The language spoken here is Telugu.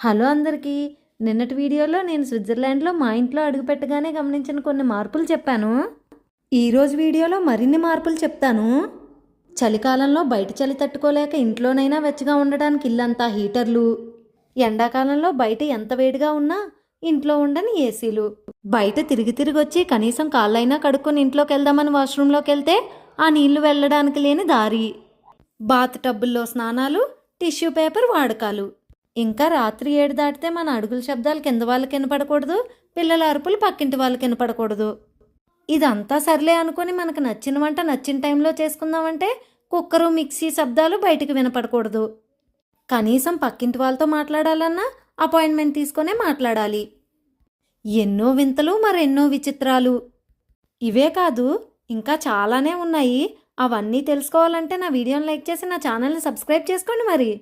హలో అందరికీ. నిన్నటి వీడియోలో నేను స్విట్జర్లాండ్లో మా ఇంట్లో అడుగుపెట్టగానే గమనించిన కొన్ని మార్పులు చెప్పాను. ఈరోజు వీడియోలో మరిన్ని మార్పులు చెప్తాను. చలికాలంలో బయట చలి తట్టుకోలేక ఇంట్లోనైనా వెచ్చగా ఉండడానికి ఇల్లంతా హీటర్లు, ఎండాకాలంలో బయట ఎంత వేడిగా ఉన్నా ఇంట్లో ఉండని ఏసీలు, బయట తిరిగి తిరిగి వచ్చి కనీసం కాళ్ళైనా కడుక్కొని ఇంట్లోకి వెళ్దామని వాష్రూమ్లోకి వెళ్తే ఆ నీళ్లు వెళ్ళడానికి లేని దారి, బాత్ టబ్బుల్లో స్నానాలు, టిష్యూ పేపర్ వాడకాలు, ఇంకా రాత్రి 7 దాటితే మన అడుగుల శబ్దాలు కింద వాళ్ళకి వినపడకూడదు, పిల్లల అరుపులు పక్కింటి వాళ్ళకి వినపడకూడదు. ఇదంతా సర్లే అనుకుని మనకు నచ్చిన వంట నచ్చిన టైంలో చేసుకుందామంటే కుక్కరు మిక్సీ శబ్దాలు బయటికి వినపడకూడదు. కనీసం పక్కింటి వాళ్ళతో మాట్లాడాలన్నా అపాయింట్మెంట్ తీసుకునే మాట్లాడాలి. ఎన్నో వింతలు మరెన్నో విచిత్రాలు. ఇవే కాదు, ఇంకా చాలానే ఉన్నాయి. అవన్నీ తెలుసుకోవాలంటే నా వీడియోని లైక్ చేసి నా ఛానల్ని సబ్స్క్రైబ్ చేసుకోండి మరి.